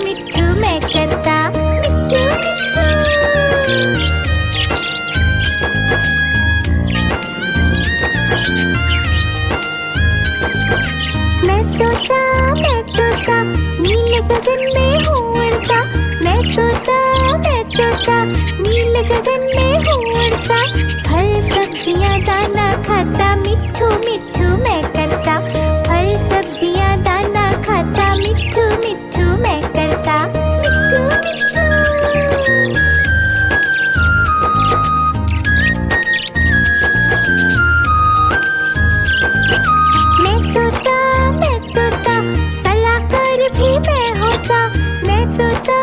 मिट्ठू मैं करता, मिट्ठू मिट्ठू। मैं तोता नीले गगन में हूँ उड़ता, मैं तोता नीले गगन में हूँ उड़ता। फल सब्जियाँ दाना खाता, मिट्ठू मिट्ठू मैं करता, फल सब्जियाँ दाना खाता, मिट्ठू मिट्ठू मैं करता, मिट्ठू मिट्ठू। मैं तोता कलाकार भी मैं होता, मैं तोता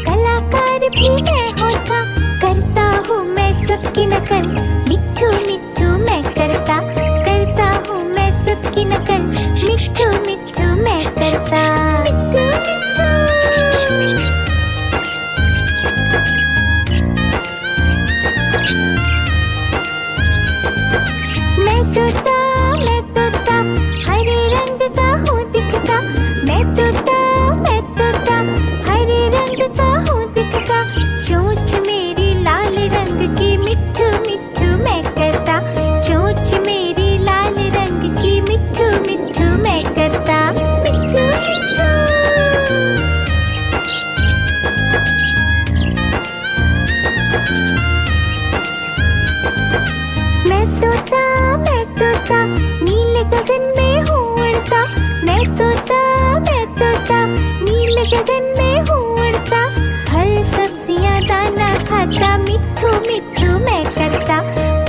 कलाकार भी मैं होता। करता हूँ मैं सबकी नकल, मिट्ठू मिट्ठू मैं करता, करता हूँ मैं सबकी नकल, मिट्ठू मिट्ठू मैं करता, मिट्ठू मिट्ठू। मैं तोता हरे रंग का हूँ दिखता, मैं तोता हरे रंग का हूँ दिखता। चोंच मेरी लाल रंग की, मिट्ठू मिट्ठू मैं करता, चोंच मेरी लाल रंग की, मिट्ठू मिट्ठू मैं करता, मिट्ठू मिट्ठू। मैं तोता नीले गगन में हूँ उड़ता, मैं तोता नीले गगन में हूँ उड़ता। फल सब्जियाँ दाना खाता, मिट्ठू मिट्ठू मैं करता,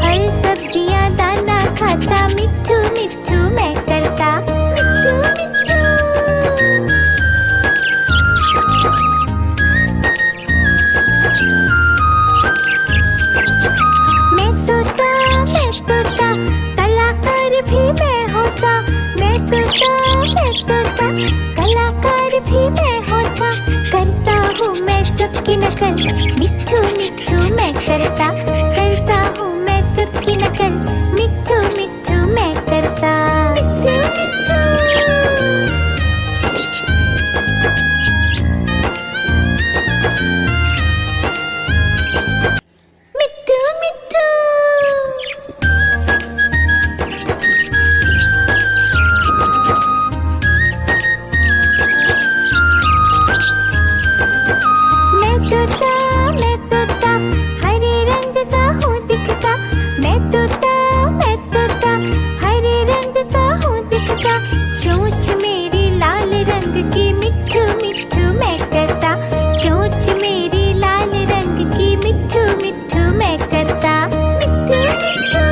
फल सब्जियाँ दाना खाता, मिट्ठू मिट्ठू मैं करता, मिट्ठू मिट्ठू। मैं तोता कलाकार भी मैं होता, मैं तोता कलाकार भी मैं होता। करता हूँ मैं सबकी नकल, मिट्ठू मिट्ठू मैं करता, करता हूँ मैं सबकी नकल, मिट्ठू मिट्ठू मैं करता, मिट्ठू मिट्ठू। मिट्ठू मिट्ठू। मैं तोता हरे रंग का हूँ दिखता, मैं तोता हरे रंग का हूँ दिखता। चोंच मेरी लाल रंग की, मिट्ठू मिट्ठू मैं करता, चोंच मेरी लाल रंग की, मिट्ठू मिट्ठू मैं करता, मिट्ठू मिट्ठू।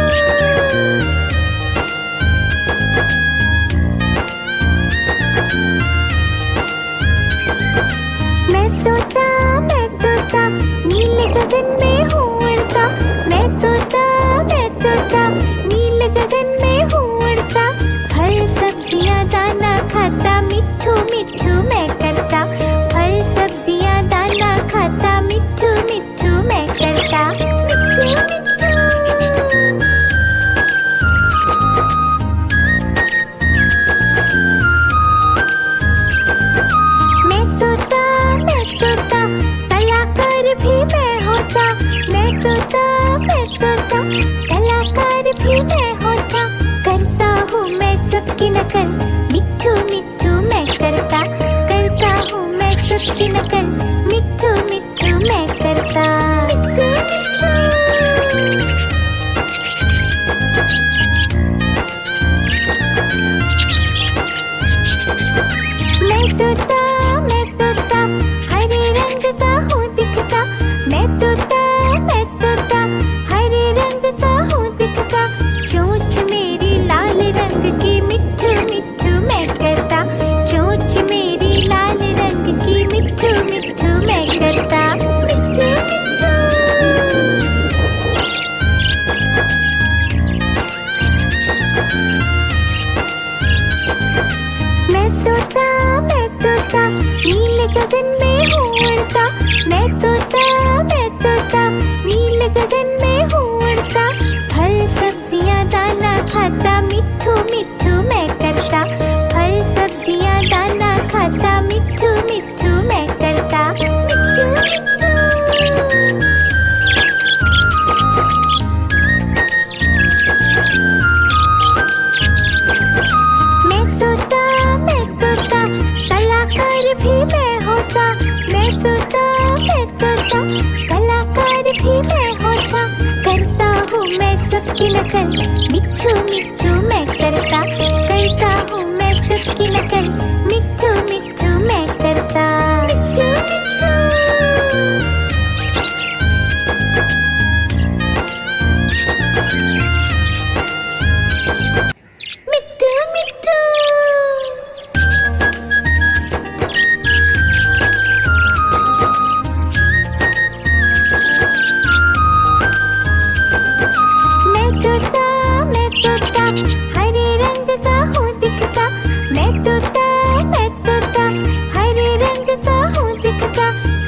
मैं तोता नीले गगन में हूँ उड़ता, मैं तोता नीले गगन में हूँ उड़ता। फल सब्जियाँ दाना खाता, मिट्ठू मिट्ठू मैं करता, फल सब्जियाँ दाना खाता, मिट्ठू मिट्ठू मैं करता, मिट्ठू मिट्ठू। मैं तोता कलाकार भी मैं होता, मैं तोता कलाकार भी मैं होता। करता हूँ मैं सबकी नकल, मिट्ठू मिट्ठू मैं करता, करता हूँ मैं सबकी नकल, मिट्ठू मिट्ठू मैं करता, मिट्ठू मिट्ठू। मैं तोता हरे रंग का हूँ दिखता, मैं तोता हरे रंग का हूँ दिखता। चोंच मेरी लाल रंग की, मिट्ठू मिट्ठू मैं करता, चोंच मेरी लाल रंग की, मिट्ठू मिट्ठू मैं करता, मिट्ठू मिट्ठू। मैं तोता नीले गगन में हूँ उड़ता, मैं तोता नीले गगन में हूँ उड़ता। फल सब्जियाँ दाना खाता, मिट्ठू मिट्ठू मैं करता, फल सब्जियाँ दाना खाता, मिट्ठू भी मैं होता, मैं तोता, मैं तोता, कलाकार भी मैं होता। करता हूँ मैं सबकी नकल, मिट्ठू मिट्ठू मैं करता हूँ मैं सबकी नकल, मिट्ठू मिट्ठू मैं करता। मिट्ठू मिट्ठू मैं तोता, हरे रंग का हूँ दिखता। मैं तोता, हरे रंग का हूँ दिखता।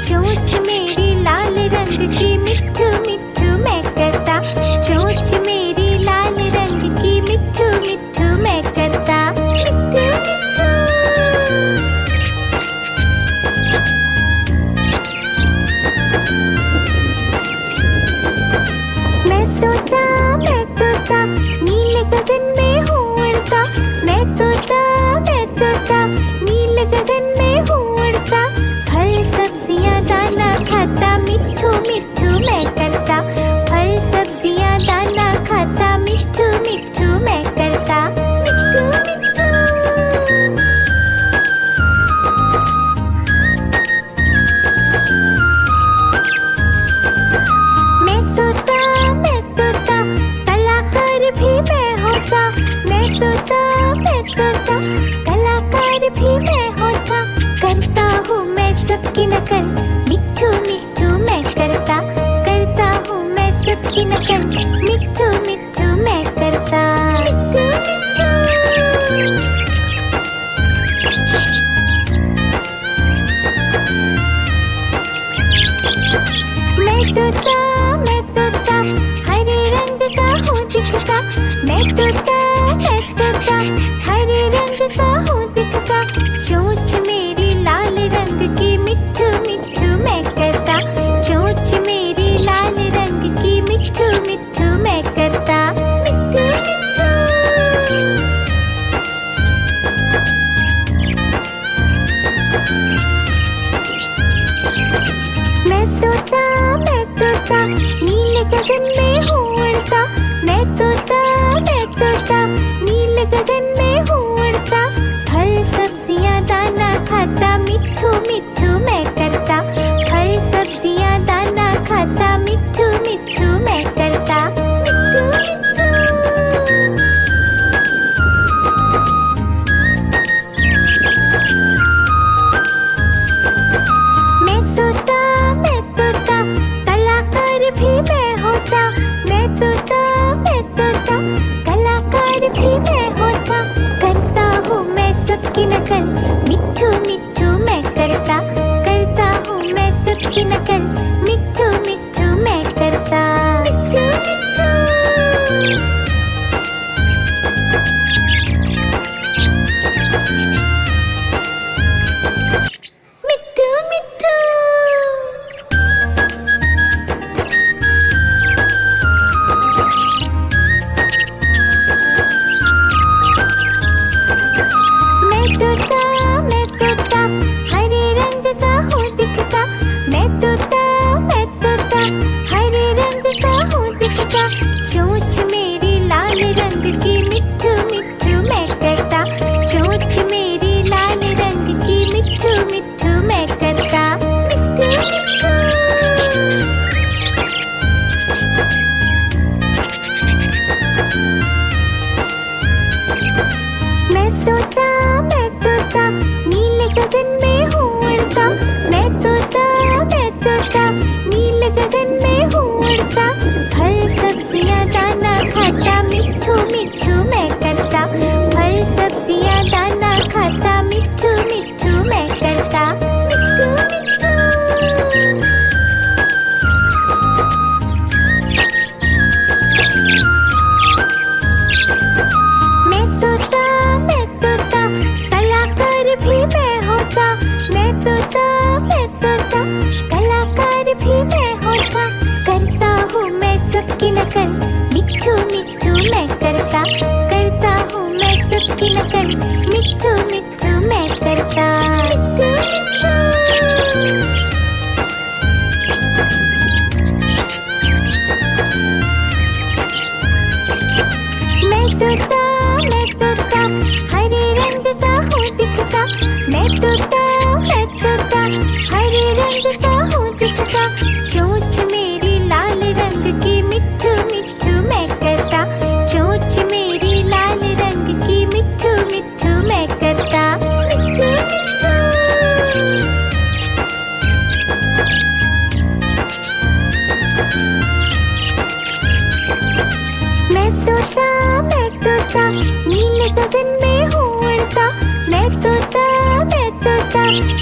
चोंच मेरी लाल रंग की, मिट्ठू मिट्ठू मैं करता। चोंच मेरी लाल रंग की, मिट्ठू मिट्ठू मैं करता। मिट्ठू मिट्ठू मैं तोता, नीले गगन में हूँ उड़ता। मैं तोता, नीले गगन में हूँ उड़ता। फल सब्जियाँ दाना खाता, मिट्ठू मिट्ठू मैं करता। फल सब्जियाँ दाना खाता, मिट्ठू मिट्ठू मैं करता। मिट्ठू मिट्ठू मैं तोता, कलाकार भी मैं होता। मैं तोता, कलाकार भी मैं होता। करता हूँ मैं सबकी नकल, मिट्ठू मिट्ठू मैं करता हूँ मैं सबकी नकल, मिट्ठू मिट्ठू मैं करता। मिट्ठू मिट्ठू मैं तोता, हरे रंग का हूँ दिखता। मैं तोता, हरे रंग का हूँ दिखता। चोंच मेरी लाल रंग की, मिट्ठू मिट्ठू मैं करता। चोंच मेरी लाल रंग की, मिट्ठू मिट्ठू मैं करता। मिट्ठू मिट्ठू मैं तोता, नीले गगन में हूँ उड़ता। मैं तोता, नीले गगन में हूँ उड़ता। फल सब्जियाँ दाना खाता, मिट्ठू मिट्ठू मैं करता। फल सब्जियाँ दाना खाता, मिट्ठू मिट्ठू मैं करता। मिट्ठू मिट्ठू मैं तोता, कलाकार भी मैं होता।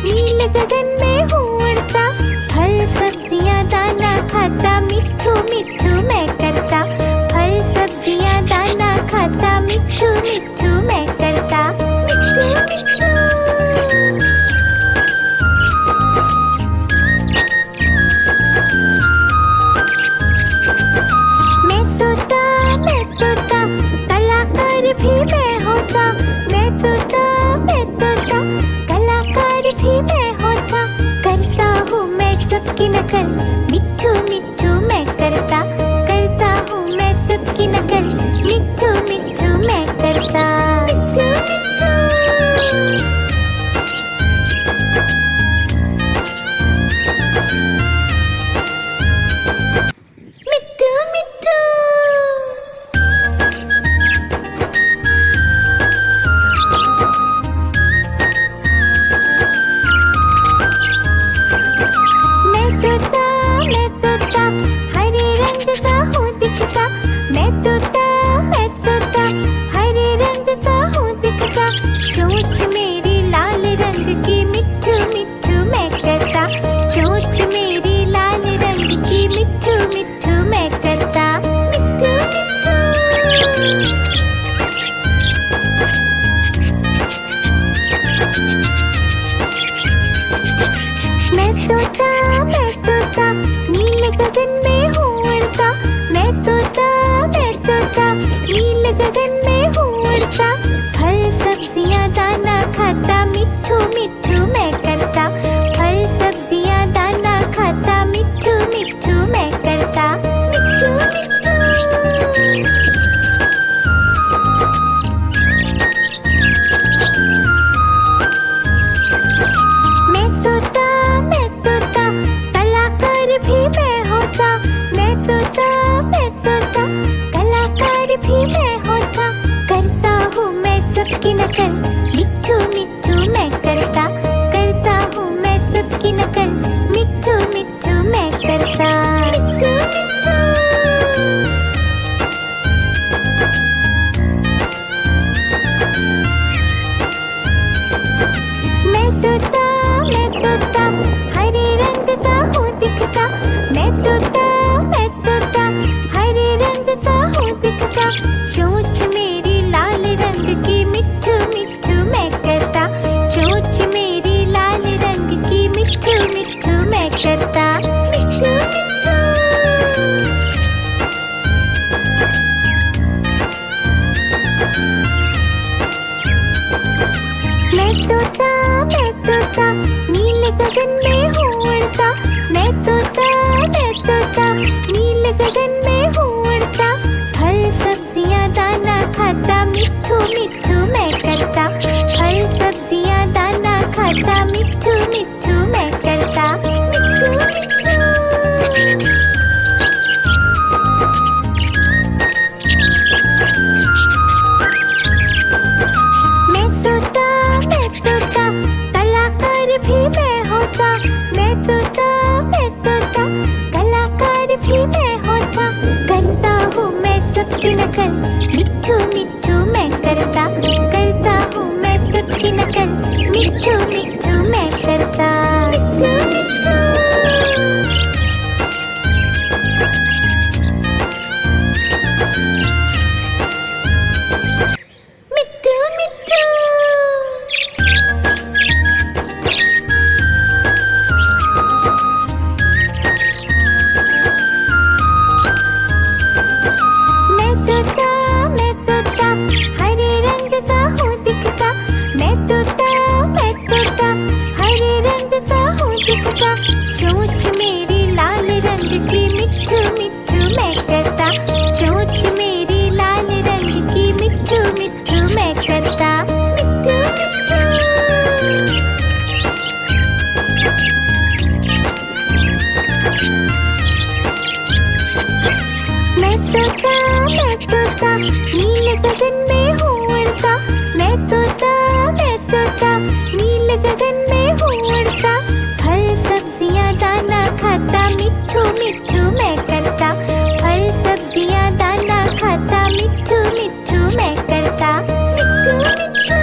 नील गगन में हूँ उड़ता, फल सब्जियाँ दाना खाता, मिट्ठू मिट्ठू मैं करता। फल सब्जियाँ दाना खाता, मिट्ठू मिट्ठू मैं करता। मिट्ठू मिट्ठू। मैं तोता, कलाकार भी मैं होता। मैं तोता, कलाकार भी मैं होता। करता हूँ मैं सबकी नकल, मिट्ठू मिट्ठू मैं करता। करता हूँ मैं सबकी नकल, मिट्ठू मिट्ठू मैं करता। मिट्ठू मिट्ठू। मिट्ठू मिट्ठू। मैं तोता, हरे रंग का हूँ दिखता। मैं तोता, हरे रंग का हूँ दिखता। चोंच मेरी लाल रंग की, मिट्ठू मिट्ठू मैं करता। चोंच मेरी लाल रंग की, मिट्ठू मिट्ठू मैं करता। मिट्ठू मिट्ठू। मैं तोता, नील गगन में हूँ उड़ता। मैं तोता, नील गगन में हूँ उड़ता। फल सब्जियाँ दाना खाता, मिट्ठू मिट्ठू मैं करता। फल सब्जियाँ दाना खाता, मिट्ठू मिट्ठू मैं करता। मिट्ठू मिट्ठू। मैं तोता, कलाकार भी मैं होता। मैं तोता, कलाकार भी मैं होता। करता हूँ मैं सबकी नकल, मिट्ठू मिट्ठू मैं करता। करता हूँ मैं सबकी नकल, मिट्ठू मिट्ठू मैं करता। मिट्ठू मिट्ठू। मैं तोता, हरे रंग का हूँ दिखता। मैं तोता, हरे रंग का हूँ दिखता। चोंच मेरी लाल रंग की, मिट्ठू मिट्ठू मैं करता। चोंच मेरी लाल रंग की, मिट्ठू मिट्ठू मैं करता। मिट्ठू मिट्ठू। मैं तोता, नील गगन में हूँ उड़ता। मैं तोता, नील गगन में हूँ उड़ता। फल सब्जियाँ दाना खाता, मिट्ठू मिट्ठू मैं करता। फल सब्जियाँ दाना खाता, मिट्ठू मिट्ठू मैं करता। मिट्ठू मिट्ठू। मैं तोता, कलाकार भी मैं होता। मैं तोता, कलाकार भी मैं होता। करता हूँ मैं सबकी नकल, मिट्ठू मिट्ठू मैं करता। करता हूँ मैं सबकी नकल, मिट्ठू मिट्ठू मैं करता। मिट्ठू मिट्ठू। मिट्ठू मिट्ठू। मैं तोता, हरे रंग का हूँ दिखता। मैं तोता, हरे रंग का हूँ दिखता। चोंच मेरी लाल रंग की, मिट्ठू मिट्ठू मैं करता। चोंच मेरी लाल रंग की, मिट्ठू मिट्ठू मैं करता। मिट्ठू मिट्ठू। मैं तोता, नील गगन में हूँ उड़ता। मैं तोता, नील गगन में हूँ उड़ता। फल सब्जियाँ दाना खाता, मिट्ठू मिट्ठू मैं करता। फल सब्जियाँ दाना खाता, मिट्ठू मिट्ठू मैं करता। मिट्ठू मिट्ठू।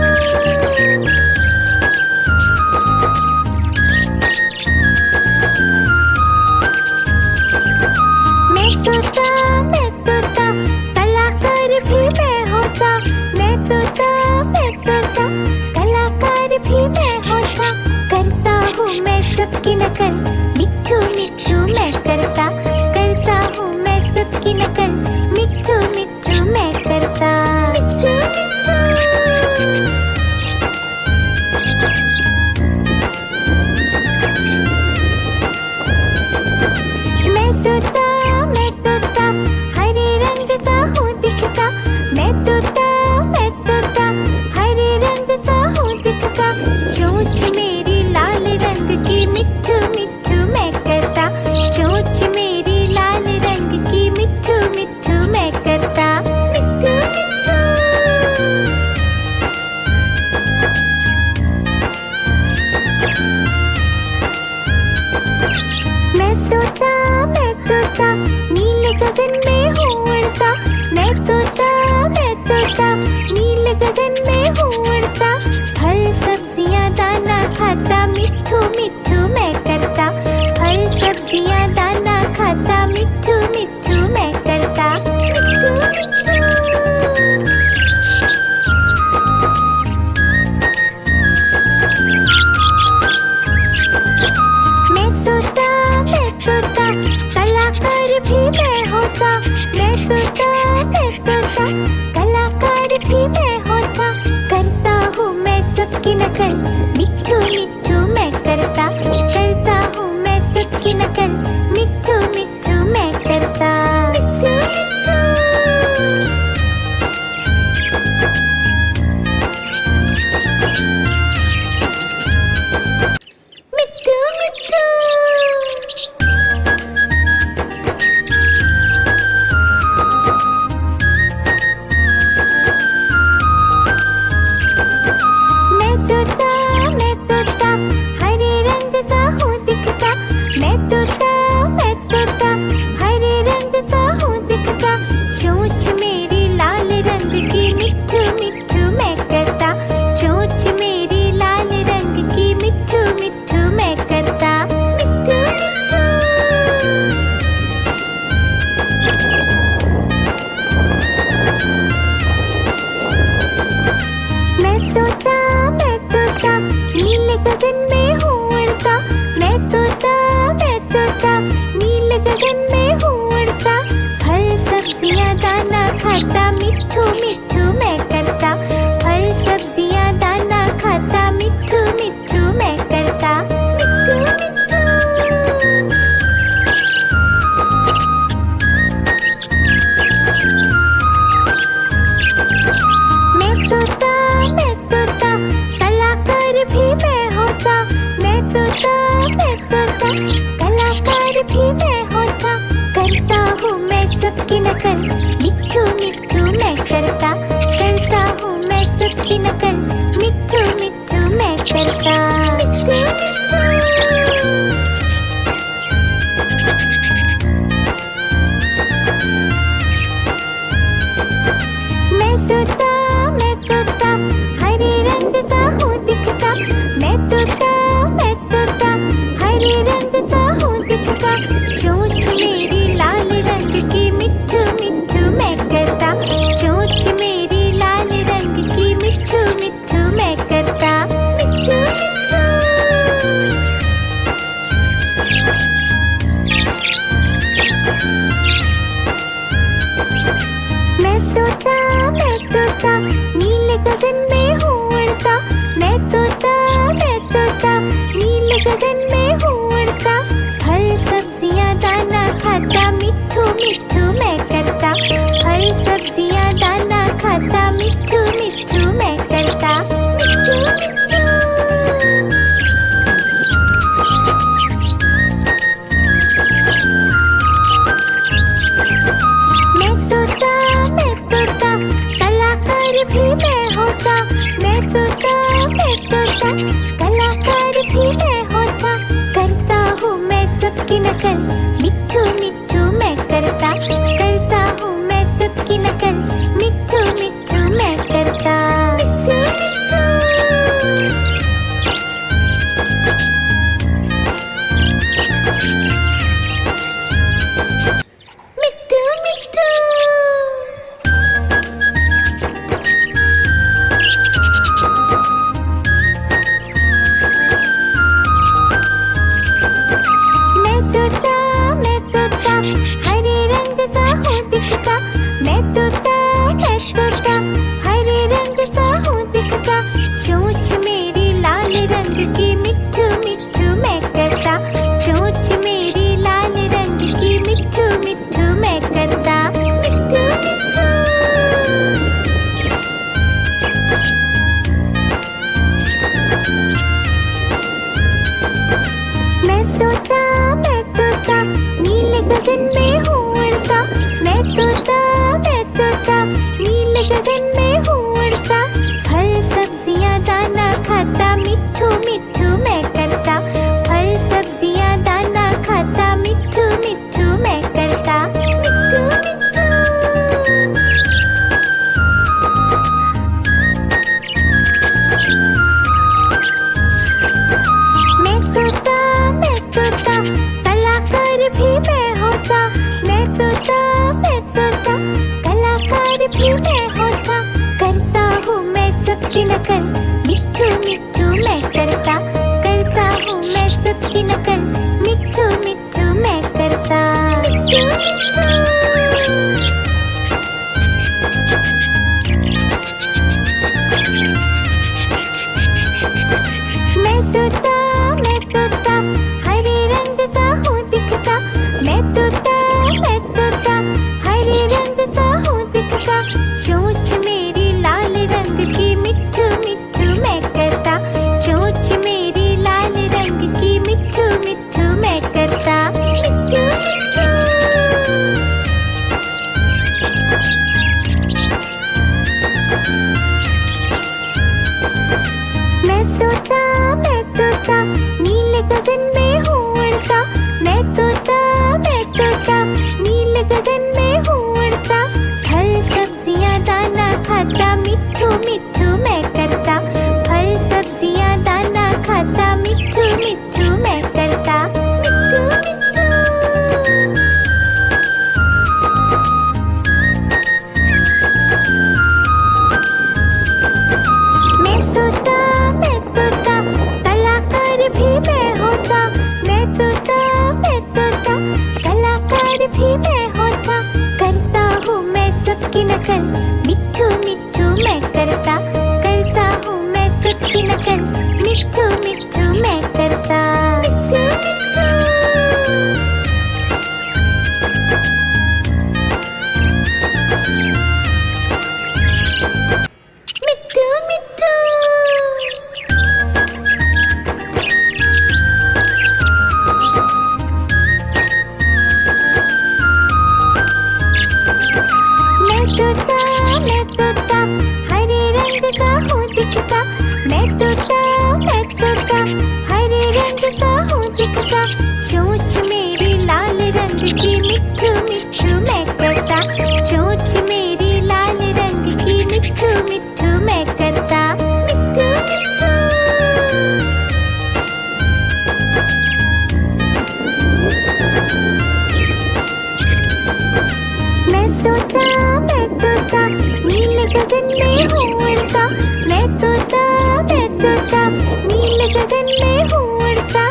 सबकी नकल, मिट्ठू मिट्ठू मैं करता, करता हूँ मैं सबकी नकल, मिट्ठू मिट्ठू मैं करता, मिट्ठू मिट्ठू। मैं तोता हरे रंग का हूँ दिखता, मैं तोता हरे रंग का हूँ दिखता, चोंच मेरी लाल रंग की, मिट्ठू मिट्ठू मैं करता, चोंच मेरी लाल रंग की, मिट्ठू मिट्ठू मैं करता, मिट्ठू मिट्ठू। मैं तोता नील गगन में हूँ उड़ता, मैं तोता नील गगन में हूँ उड़ता, फल सब्जियाँ दाना खाता, मिट्ठू मिट्ठू मैं करता, फल सब्जियाँ दाना खाता, मिट्ठू मिट्ठू मैं करता, मिट्ठू मिट्ठू। मैं तोता कलाकार भी मैं होता, मैं तोता कलाकार भी मैं होता, करता हूँ मैं सबकी नकल, मिट्ठू मिट्ठू मैं करता, करता हूँ मैं सबकी नकल, मिट्ठू मिट्ठू मैं करता, मिट्ठू मिट्ठू। मिट्ठू मिट्ठू। मैं तोता हरे रंग का हूँ दिखता, मैं तोता हरे रंग का हूँ दिखता, चोंच मेरी लाल रंग की, मिट्ठू मिट्ठू मैं करता, चोंच मेरी लाल रंग की, मिट्ठू मिट्ठू मैं करता, मिट्ठू मिट्ठू। मैं तोता नील गगन में हूँ उड़ता, मैं तोता नील गगन में हूँ उड़ता, फल सब्जियाँ दाना खाता, मिट्ठू मिट्ठू मैं करता, फल सब्जियाँ दाना खाता, मिट्ठू मिट्ठू मैं करता, मिट्ठू मिट्ठू। मैं तोता कलाकार भी मैं होता, मैं तोता कलाकार भी मैं होता, करता हूँ मैं सबकी नकल, मिट्ठू मिट्ठू मैं करता, करता हूँ मैं सबकी नकल, मिट्ठू मिट्ठू मैं करता, मिट्ठू मिट्ठू। मैं तोता हरे रंग का हूँ दिखता, मैं तोता हरे रंग का हूँ दिखता, चोंच मेरी लाल रंग की, मिट्ठू मिट्ठू मैं करता, चोंच मेरी लाल रंग की, मिट्ठू मिट्ठू मैं करता, मिट्ठू मिट्ठू। मैं तोता नील गगन में हूँ उड़ता, मैं तोता नील गगन में हूँ उड़ता, फल सब्जियाँ दाना खाता, मिट्ठू मिट्ठू मैं करता, फल सब्जियाँ दाना खाता, मिट्ठू मिट्ठू मैं करता, मिट्ठू मिट्ठू। मैं तोता कलाकार भी मैं होता, मैं तोता कलाकार भी मैं होता, करता हूँ मैं सबकी नकल, मिट्ठू मिट्ठू मैं करता, करता हूँ मैं सबकी नकल, मिट्ठू मिट्ठू मैं करता, मिट्ठू मिट्ठू। मिट्ठू मिट्ठू। मैं करता, करता हूँ मैं सबकी नकल, मिट्ठू मिट्ठू मैं करता। मिट्ठू मिट्ठू मैं तोता हरे रंग का हूँ दिखता, मैं तोता हरे रंग का हूँ दिखता, चोंच मेरी लाल रंग की, मिट्ठू मिट्ठू मैं करता, चोंच मेरी लाल रंग की, मिट्ठू मिट्ठू मैं करता। मिट्ठू मिट्ठू मैं तोता नीले गगन में हूँ उड़ता, मैं तोता नीले गगन में हूँ उड़ता,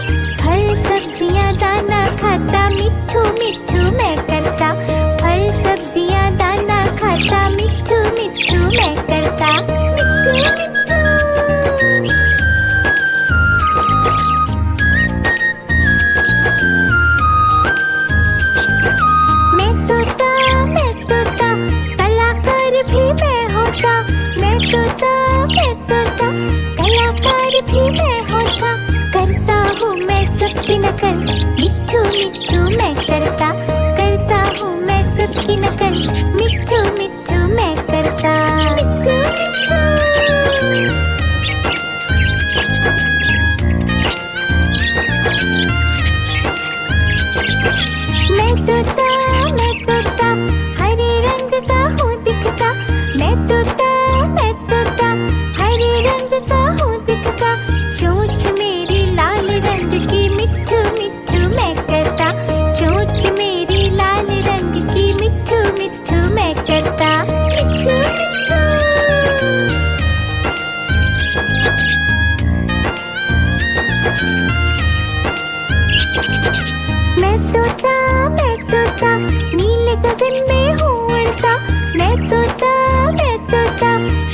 फल सब्जियाँ दाना खाता, मिट्ठू मिट्ठू मैं करता, फल सब्जियाँ दाना खाता, मिट्ठू मिट्ठू मैं करता। मिट्ठू मिट्ठू मैं तोता कलाकार भी मैं होता, मैं तोता कलाकार भी मैं होता, करता हूँ मैं सबकी नकल, मिट्ठू मिट्ठू मैं करता, करता हूँ मैं सबकी नकल, मिट्ठू मिट्ठू मैं करता। मिट्ठू मिट्ठू मैं तोता हरे रंग का हूँ दिखता, मैं तोता हरे रंग का हूँ दिखता, चोंच मेरी लाल रंग की, मिट्ठू मिट्ठू मैं करता, चोंच मेरी लाल रंग की, मिट्ठू मिट्ठू मैं करता। मिट्ठू मिट्ठू मैं तोता नीले गगन में हूँ उड़ता, मैं तोता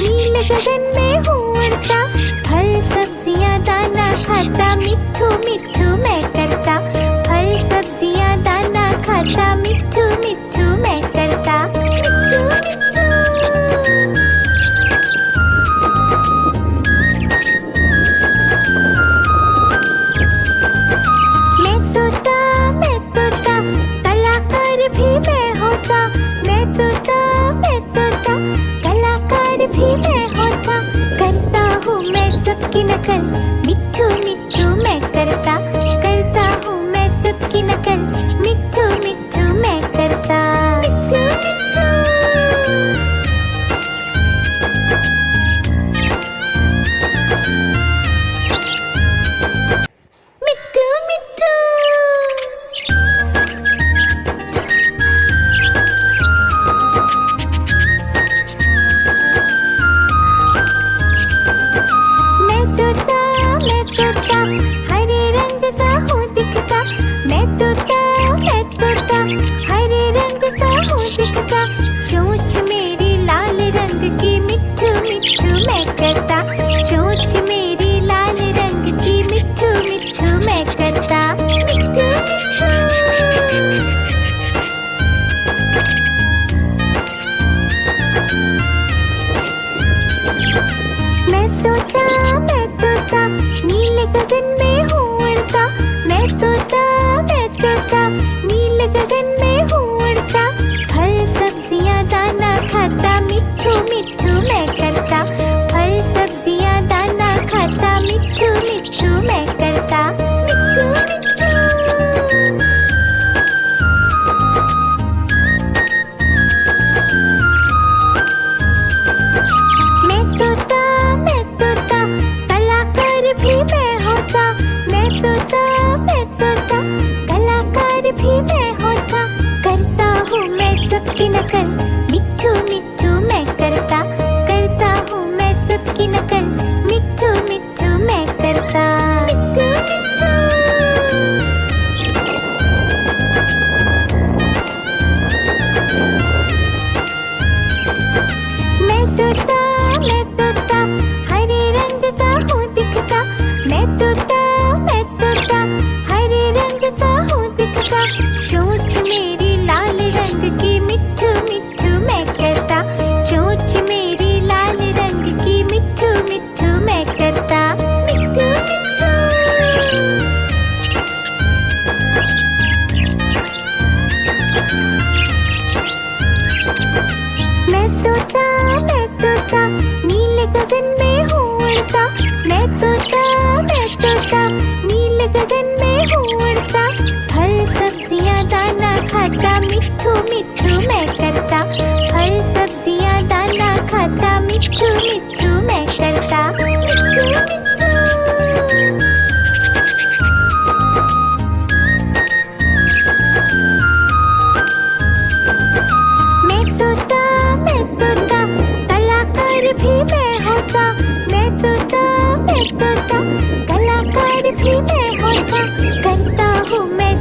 नीले गगन में हूँ उड़ता, फल सब्जियाँ दाना खाता, मिट्ठू मिट्ठू मैं करता, फल सब्जियाँ दाना खाता, मिट्ठू मिट्ठू मैं करता। मिट्ठू मिट्ठू मैं तोता कलाकार भी मैं होता, मैं तोता कलाकार भी मैं होता, करता हूँ मैं सबकी नकल, मिट्ठू मिट्ठू मैं करता।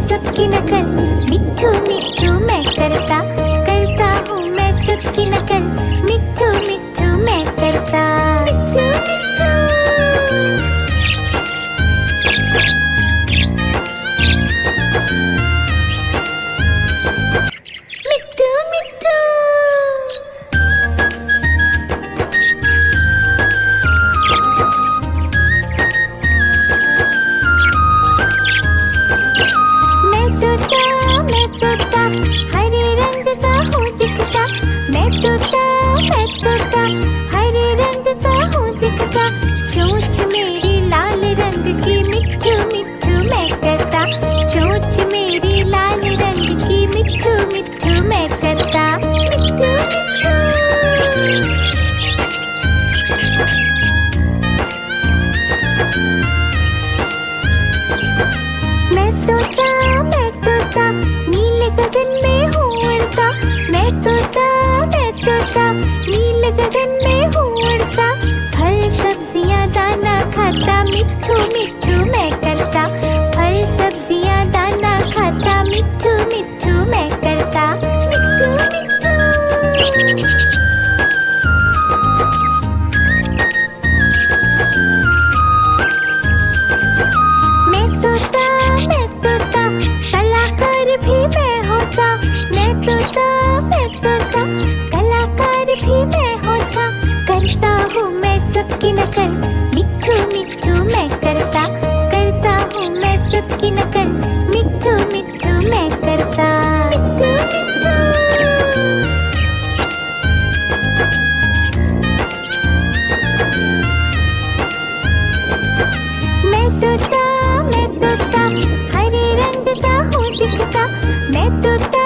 सबकी नकल, मिट्ठू मिट्ठू मैं करता, करता हूँ मैं सबकी नकल, मिट्ठू मिट्ठू मैं करता। मिट्ठू मिट्ठू मैं तोता हरे रंग का हूँ दिखता, मैं तोता हरे रंग का हूँ दिखता, चोंच मेरी लाल रंग की, मिट्ठू मिट्ठू मैं करता, चोंच मेरी लाल रंग की, मिट्ठू मिट्ठू मैं करता। मिट्ठू मैं तोता नीले गगन में हूँ उड़ता, मैं तोता नीले गगन में हूँ उड़ता, फल सब्जियाँ दाना खाता, मिट्ठू मिट्ठू मैं करता, फल सब्जियाँ दाना खाता, मिट्ठू मिट्ठू मैं करता। मिट्ठू मिट्ठू मैं तोता कलाकार भी मैं होता, मैं तोता कलाकार भी मैं होता, करता हूँ मैं सबकी नकल, मिट्ठू मिट्ठू मैं करता, करता हूँ मैं सबकी नकल, मिट्ठू मिट्ठू मैं करता। मिट्ठू मैं तोता हरे रंग का हूँ दिखता, मैं तोता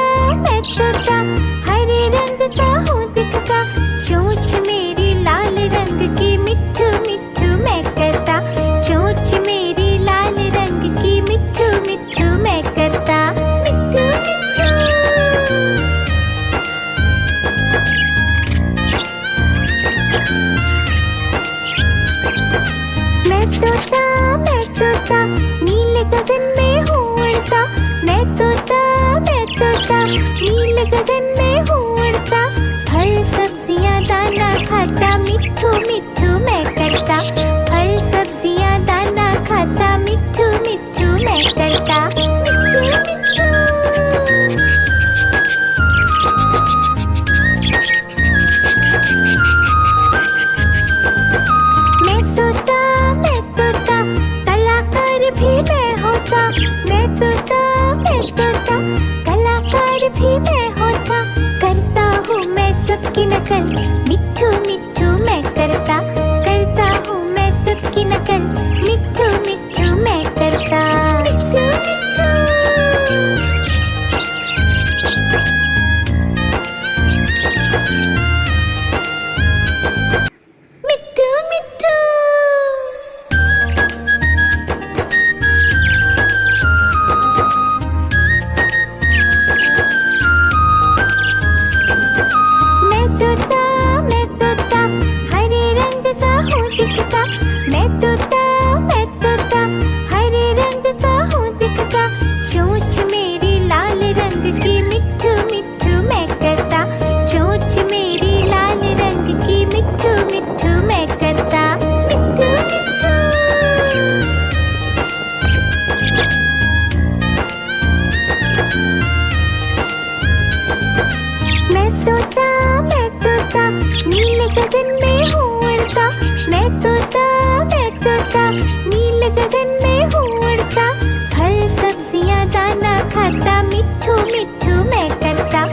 हरे रंग का हूँ दिखता, चोंच मेरी लाल रंग की, मिट्ठू मिट्ठू मैं करता, चोंच मेरी लाल रंग की, मिट्ठू मिट्ठू मैं करता। मिट्ठू मैं तोता नीले गगन में हूँ उड़ता, मैं तोता नीले गगन में हूँ उड़ता, फल सब्जियाँ दाना खाता, मिट्ठू मिट्ठू मैं करता, फल सब्जियाँ दाना खाता, मिट्ठू मिट्ठू मैं करता। मिट्ठू मिट्ठू मैं तोता कलाकार भी मैं होता, मैं तोता कलाकार भी मैं होता, करता हूँ मैं सबकी नकल, मिट्ठू मिट्ठू मैं करता, करता हूँ मैं सबकी नकल, मिट्ठू मिट्ठू मैं करता। मिट्ठू मिट्ठू मिट्ठू मैं तोता हरे रंग का हूँ दिखता, मैं तोता हरे रंग का हूँ दिखता, चोंच मेरी लाल रंग की, मिट्ठू मिट्ठू मैं करता, चोंच मेरी लाल रंग की, मिट्ठू मिट्ठू मैं करता। मिट्ठू मिट्ठू मैं तोता नीले गगन में हूँ उड़ता, मैं तोता नीले गगन में हूँ उड़ता, फल सब्जियाँ दाना खाता, मिट्ठू मिट्ठू मैं करता,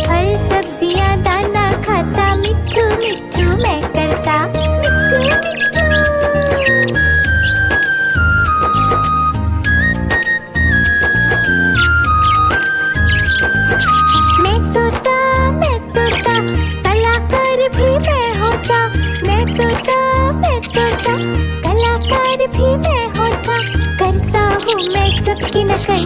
फल सब्जियाँ दाना खाता, मिट्ठू मिट्ठू मैं करता। मिट्ठू मिट्ठू मैं तोता कलाकार भी मैं होता, मैं तोता कलाकार भी मैं होता, करता हूँ मैं सबकी नकल,